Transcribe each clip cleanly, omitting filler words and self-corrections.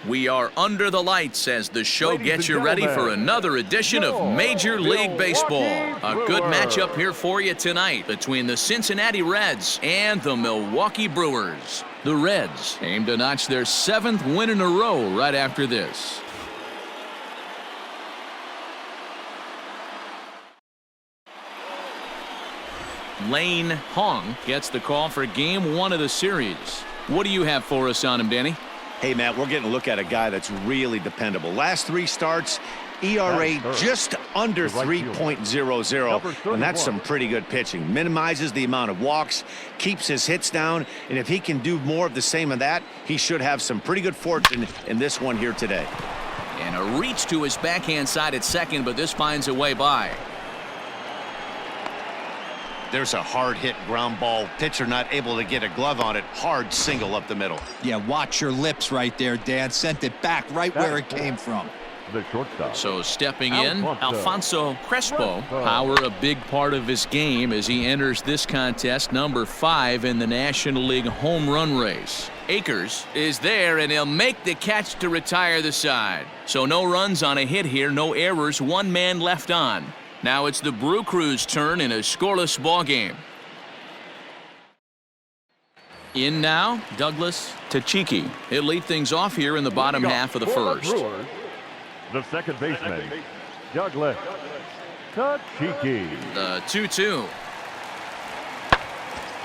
We are under the lights as the show gets you ready for another edition of Major League Baseball. A good matchup here for you tonight between the Cincinnati Reds and the Milwaukee Brewers. The Reds aim to notch their 7th win in a row right after this. Lane Hong gets the call for Game 1 of the series. What do you have for us on him, Danny? Hey, Matt, we're getting a look at a guy that's really dependable. Last 3 starts, ERA just under 3.00, and that's some pretty good pitching. Minimizes the amount of walks, keeps his hits down, and if he can do more of the same of that, he should have some pretty good fortune in this one here today. And a reach to his backhand side at second, but this finds a way by. There's a hard hit ground ball. Pitcher not able to get a glove on it. Hard single up the middle. Yeah, watch your lips right there, Dan. Sent it back right where it came from. The shortstop. So stepping in, Alfonso Crespo. Power a big part of his game as he enters this contest, number 5 in the National League home run race. Akers is there, and he'll make the catch to retire the side. So no runs on a hit here, no errors, 1 man left on. Now it's the Brew Crew's turn in a scoreless ball game. In now, Douglas Tachiki. He'll lead things off here in the bottom half of the first. Brewers, the second baseman, Douglas Tachiki. The 2-2.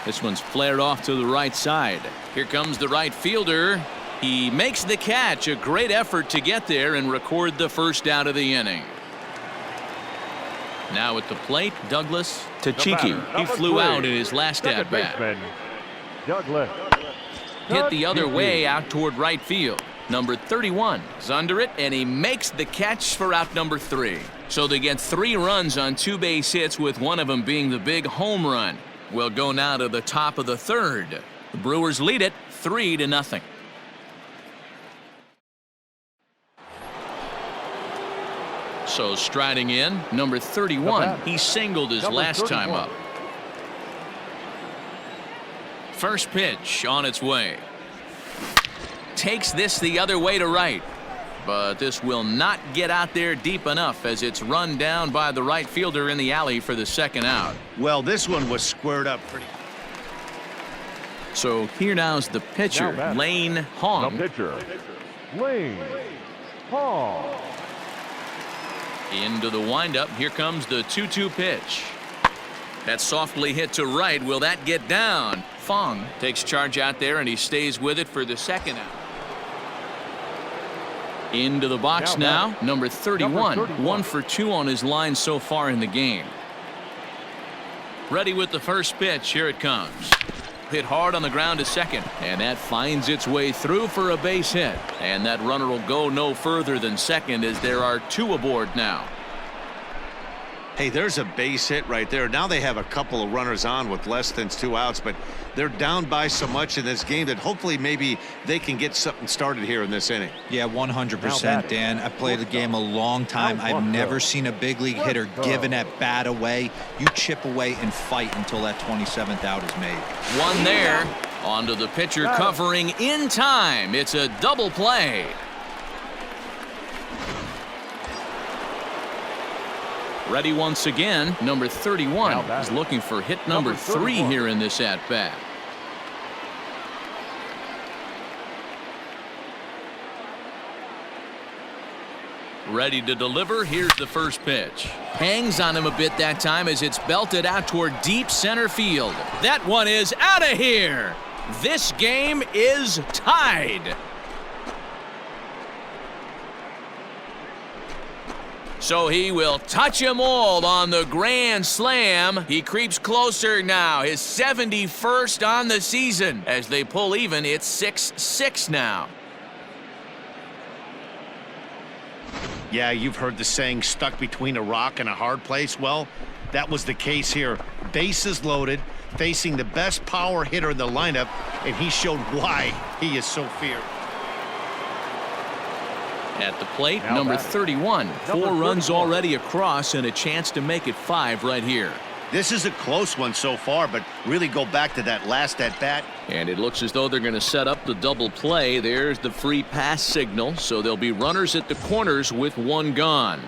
This one's flared off to the right side. Here comes the right fielder. He makes the catch. A great effort to get there and record the first out of the inning. Now at the plate, Douglas Tachiki. He flew out in his last at-bat. Douglas Hit the other way out toward right field. Number 31 is under it, and he makes the catch for out number 3. So they get 3 runs on 2 base hits, with one of them being the big home run. We'll go now to the top of the 3rd. The Brewers lead it 3-0. So striding in, number 31. He singled his last time up. First pitch on its way. Takes this the other way to right. But this will not get out there deep enough as it's run down by the right fielder in the alley for the second out. Well, this one was squared up pretty. So here now's the pitcher, Lane Hong. The pitcher, Lane Hong. Into the windup. Here comes the 2-2 pitch. That's softly hit to right. Will that get down? Fong takes charge out there, and he stays with it for the second out. Into the box now. Number 31. 1 for 2 on his line so far in the game. Ready with the first pitch. Here it comes. Hit hard on the ground to second, and that finds its way through for a base hit. And that runner will go no further than second as there are 2 aboard now. Hey, there's a base hit right there. Now they have a couple of runners on with less than 2 outs, but they're down by so much in this game that hopefully maybe they can get something started here in this inning. Yeah, 100%, Dan. I played the game a long time. I've never seen a big league hitter give an at-bat away. You chip away and fight until that 27th out is made. One there. Onto the pitcher covering in time. It's a double play. Ready once again. Number 31 is looking for hit number 3 here in this at-bat. Ready to deliver. Here's the first pitch. Hangs on him a bit that time as it's belted out toward deep center field. That one is out of here. This game is tied. So he will touch them all on the grand slam. He creeps closer now. His 71st on the season. As they pull even, it's 6-6 now. Yeah, you've heard the saying, stuck between a rock and a hard place. Well, that was the case here. Bases loaded, facing the best power hitter in the lineup, and he showed why he is so feared. At the plate, number 31. 4 runs already across and a chance to make it 5 right here. This is a close one so far, but really go back to that last at-bat. And it looks as though they're going to set up the double play. There's the free pass signal, so there'll be runners at the corners with one gone.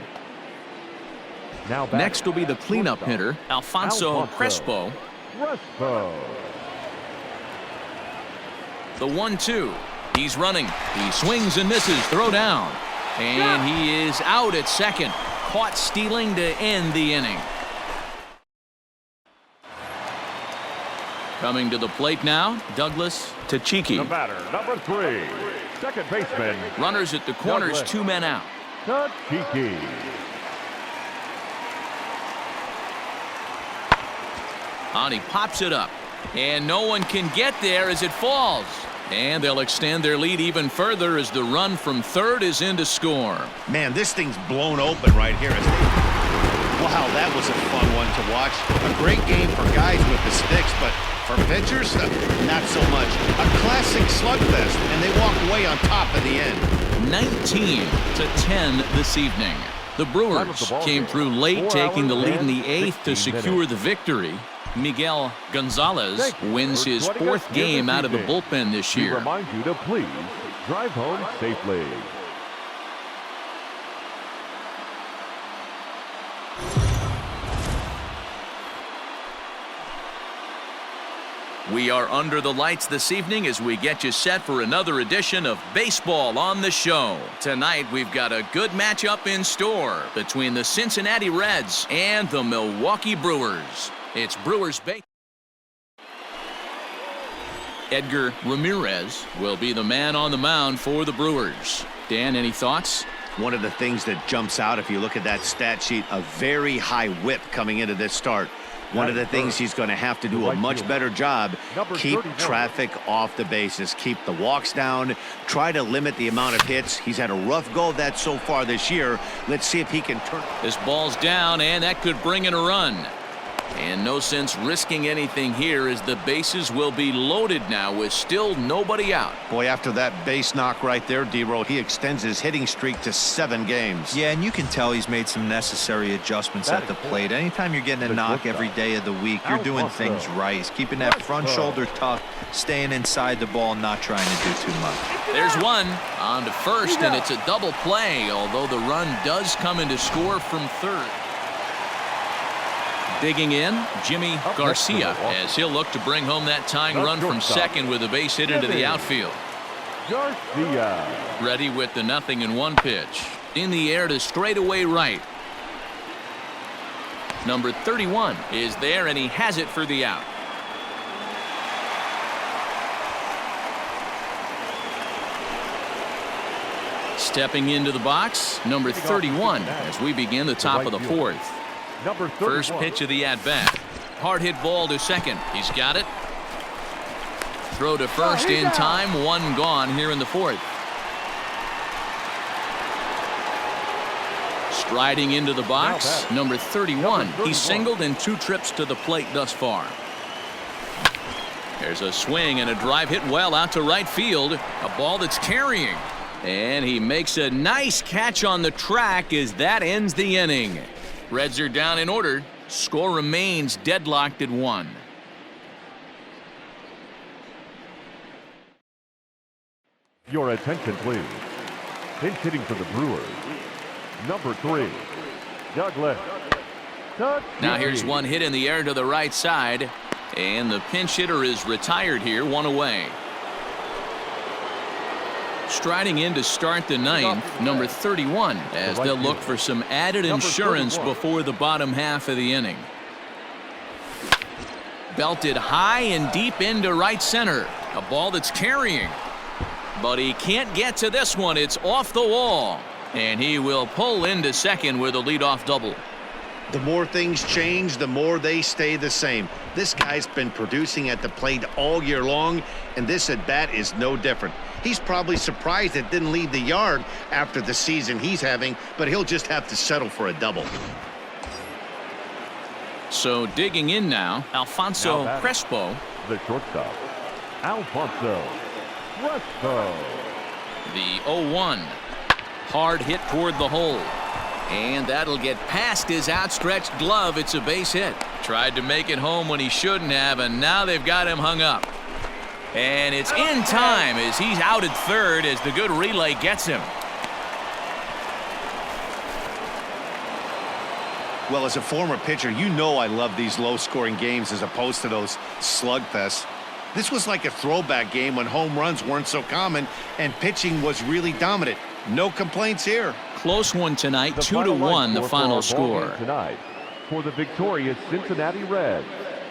Next will be the cleanup hitter, Alfonso Crespo. The 1-2. He's running. He swings and misses. Throw down. And he is out at second. Caught stealing to end the inning. Coming to the plate now, Douglas Tachiki. The batter, number 3, second baseman. Runners at the corners, Douglas 2 men out. Tachiki. And he pops it up. And no one can get there as it falls. And they'll extend their lead even further as the run from third is in to score. Man, this thing's blown open right here. Wow, that was a fun one to watch. A great game for guys with the sticks, but for pitchers, not so much. A classic slugfest, and they walk away on top in the end. 19-10 this evening. The Brewers came through late, taking the lead in the 8th to secure the victory. Miguel Gonzalez wins his 4th game out of the bullpen this year. We remind you to please drive home safely. We are under the lights this evening as we get you set for another edition of Baseball on the Show. Tonight we've got a good matchup in store between the Cincinnati Reds and the Milwaukee Brewers. It's Brewers Baseball. Edgar Ramirez will be the man on the mound for the Brewers. Dan, any thoughts? One of the things that jumps out if you look at that stat sheet, a very high whip coming into this start. One of the things he's going to have to do a much better job, keep traffic off the bases, keep the walks down, try to limit the amount of hits. He's had a rough go of that so far this year. Let's see if he can turn. This ball's down, and that could bring in a run. And no sense risking anything here as the bases will be loaded now with still nobody out. Boy, after that base knock right there, D-Roll, he extends his hitting streak to 7 games. Yeah, and you can tell he's made some necessary adjustments at the plate. Anytime you're getting a knock every day of the week, you're doing things right. He's keeping that front shoulder tough, staying inside the ball, not trying to do too much. There's one on to first, and it's a double play, although the run does come in to score from third. Digging in, Jimmy Garcia, as he'll look to bring home that tying run from second with a base hit into the outfield. Garcia. Ready with the 0-1 pitch. In the air to straightaway right. Number 31 is there, and he has it for the out. Stepping into the box, number 31, as we begin the top of the 4th. First pitch of the at-bat. Hard hit ball to second. He's got it. Throw to first in time. 1 gone here in the 4th. Striding into the box, number 31. He's singled in 2 trips to the plate thus far. There's a swing and a drive hit well out to right field. A ball that's carrying. And he makes a nice catch on the track as that ends the inning. Reds are down in order. Score remains deadlocked at 1. Your attention, please. Pinch hitting for the Brewers, number 3, Douglas. Now here's one hit in the air to the right side, and the pinch hitter is retired here, 1 away. Striding in to start the 9th, number 31, as they'll look for some added insurance before the bottom half of the inning. Belted high and deep into right center. A ball that's carrying. But he can't get to this one. It's off the wall. And he will pull into second with a leadoff double. The more things change, the more they stay the same. This guy's been producing at the plate all year long, and this at-bat is no different. He's probably surprised it didn't leave the yard after the season he's having, but he'll just have to settle for a double. So digging in now, Alfonso Crespo. The shortstop, Alfonso Crespo. The 0-1. Hard hit toward the hole. And that'll get past his outstretched glove. It's a base hit. Tried to make it home when he shouldn't have, and now they've got him hung up. And it's in time as he's out at third as the good relay gets him. Well, as a former pitcher, you know I love these low-scoring games as opposed to those slugfests. This was like a throwback game when home runs weren't so common and pitching was really dominant. No complaints here. Close one tonight, 2-1 the final score. Tonight for the victorious Cincinnati Reds.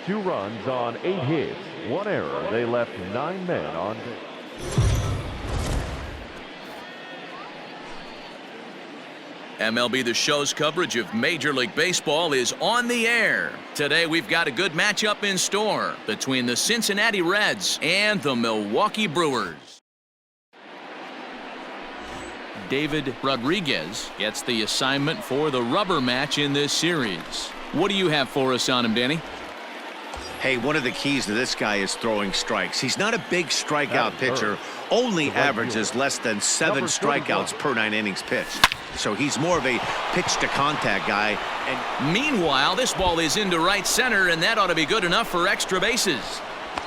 2 runs on 8 hits, 1 error. They left 9 men on base. MLB The Show's coverage of Major League Baseball is on the air. Today we've got a good matchup in store between the Cincinnati Reds and the Milwaukee Brewers. David Rodriguez gets the assignment for the rubber match in this series. What do you have for us on him, Danny? Hey, one of the keys to this guy is throwing strikes. He's not a big strikeout pitcher, only averages less than 7 strikeouts per 9 innings pitched. So he's more of a pitch-to-contact guy. And meanwhile, this ball is into right center, and that ought to be good enough for extra bases.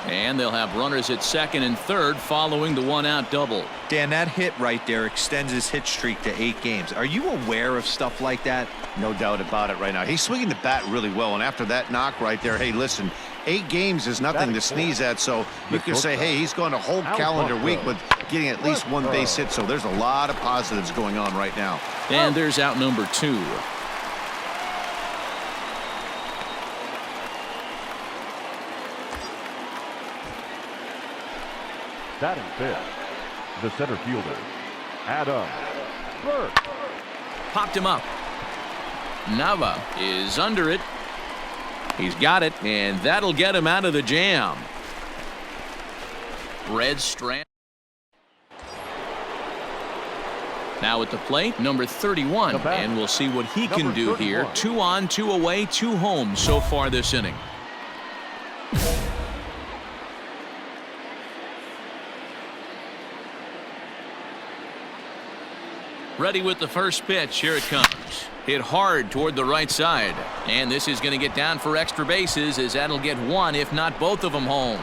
And they'll have runners at second and third following the 1-out double. Dan, that hit right there extends his hit streak to 8 games. Are you aware of stuff like that? No doubt about it right now. He's swinging the bat really well, and after that knock right there, hey, listen, 8 games is nothing to sneeze at, so you can say, hey, he's going a whole calendar week with getting at least 1 base hit, so there's a lot of positives going on right now. And there's out number 2. Batting fifth, the center fielder, Adam Burke. Popped him up. Nava is under it. He's got it, and that'll get him out of the jam. Red Strand. Now at the plate, number 31, and we'll see what he can do here. 2 on, 2 away, 2 home so far this inning. Ready with the first pitch. Here it comes. Hit hard toward the right side. And this is going to get down for extra bases as that'll get 1, if not both of them, home.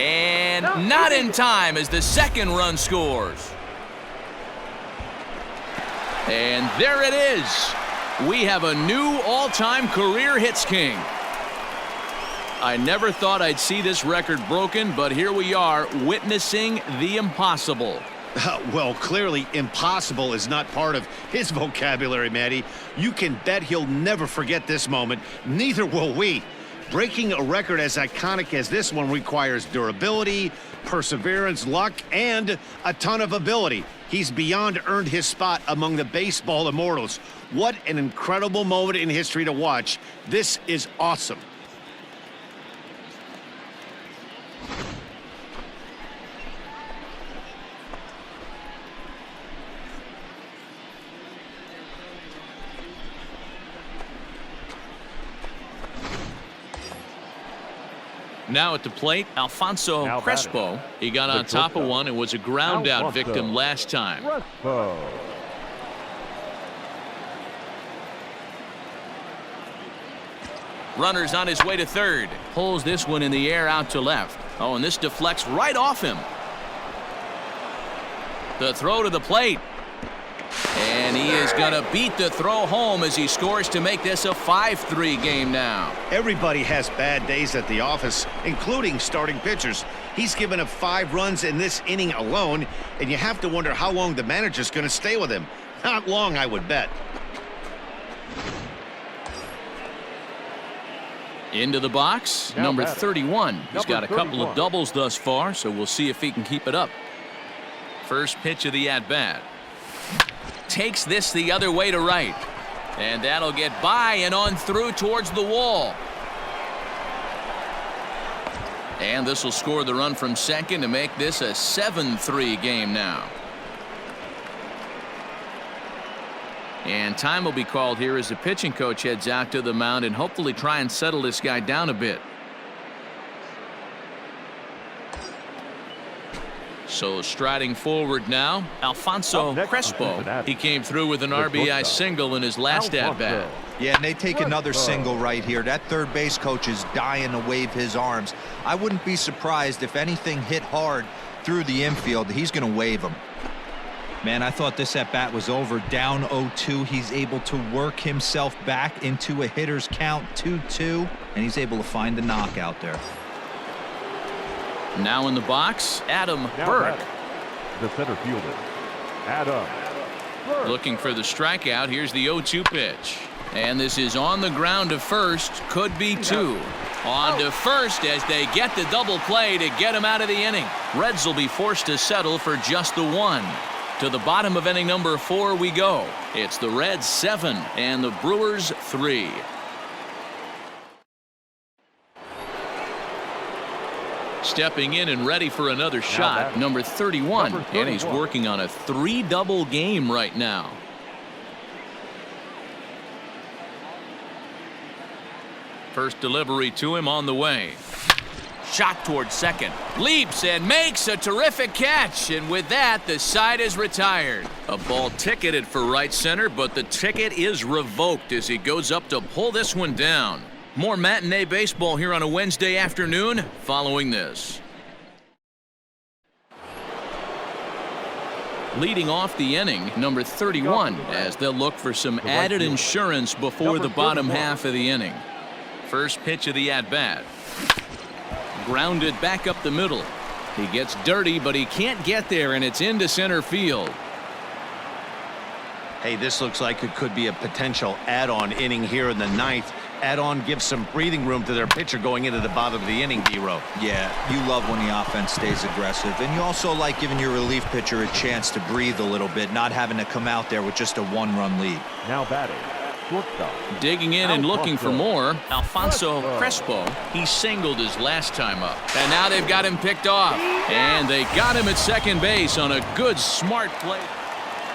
And not in time as the second run scores. And there it is. We have a new all-time career hits king. I never thought I'd see this record broken, but here we are witnessing the impossible. Well, clearly impossible is not part of his vocabulary, Matty. You can bet he'll never forget this moment. Neither will we. Breaking a record as iconic as this one requires durability, perseverance, luck, and a ton of ability. He's beyond earned his spot among the baseball immortals. What an incredible moment in history to watch. This is awesome. Now at the plate, Alfonso Crespo. He got on top of one and was a ground out victim last time. Runner's on his way to third. Pulls this one in the air out to left. Oh, and this deflects right off him. The throw to the plate. And he is going to beat the throw home as he scores to make this a 5-3 game now. Everybody has bad days at the office, including starting pitchers. He's given up 5 runs in this inning alone, and you have to wonder how long the manager's going to stay with him. Not long, I would bet. Into the box, number 31. He's got a couple of doubles thus far, so we'll see if he can keep it up. First pitch of the at-bat. Takes this the other way to right. And that'll get by and on through towards the wall. And this will score the run from second to make this a 7-3 game now. And time will be called here as the pitching coach heads out to the mound and hopefully try and settle this guy down a bit. So striding forward now, Alfonso Crespo. He came through with an RBI single in his last at-bat. Yeah, and they take another single right here. That third base coach is dying to wave his arms. I wouldn't be surprised if anything hit hard through the infield. He's going to wave them. Man, I thought this at-bat was over. Down 0-2. He's able to work himself back into a hitter's count, 2-2, and he's able to find the knockout there. Now in the box, Adam Burke. The center fielder, Adam Burke. Looking for the strikeout. Here's the 0-2 pitch. And this is on the ground to first. Could be two. On to first as they get the double play to get him out of the inning. Reds will be forced to settle for just the one. To the bottom of inning number 4 we go. It's the Reds 7 and the Brewers 3. Stepping in and ready for another shot, number 31, and he's working on a 3-double game right now. First delivery to him on the way. Shot towards second. Leaps and makes a terrific catch, and with that, the side is retired. A ball ticketed for right center, but the ticket is revoked as he goes up to pull this one down. More matinee baseball here on a Wednesday afternoon following this. Leading off the inning, number 31, as they'll look for some added insurance before the bottom half of the inning. First pitch of the at-bat. Grounded back up the middle. He gets dirty, but he can't get there, and it's into center field. Hey, this looks like it could be a potential add-on inning here in the 9th. Add-on gives some breathing room to their pitcher going into the bottom of the inning, D-Row. Yeah, you love when the offense stays aggressive, and you also like giving your relief pitcher a chance to breathe a little bit, not having to come out there with just a 1-run lead. Now batting, shortstop. Digging in and looking for more, Alfonso Crespo. He singled his last time up, and now they've got him picked off, and they got him at second base on a good, smart play.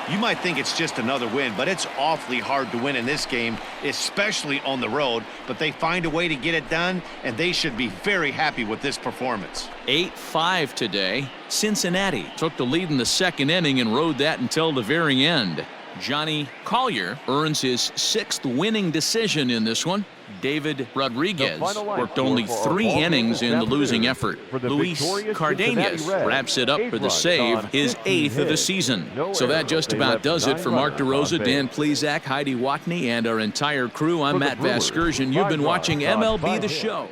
You might think it's just another win, but it's awfully hard to win in this game, especially on the road. But they find a way to get it done, and they should be very happy with this performance. 8-5 today. Cincinnati took the lead in the second inning and rode that until the very end. Johnny Collier earns his 6th winning decision in this one. David Rodriguez worked only 3 innings in the losing effort. Luis Cardenas wraps it up for the save, his 8th of the season. So that just about does it for Mark DeRosa, Dan Plesac, Heidi Watney, and our entire crew. I'm Matt Vasgersian. You've been watching MLB The Show.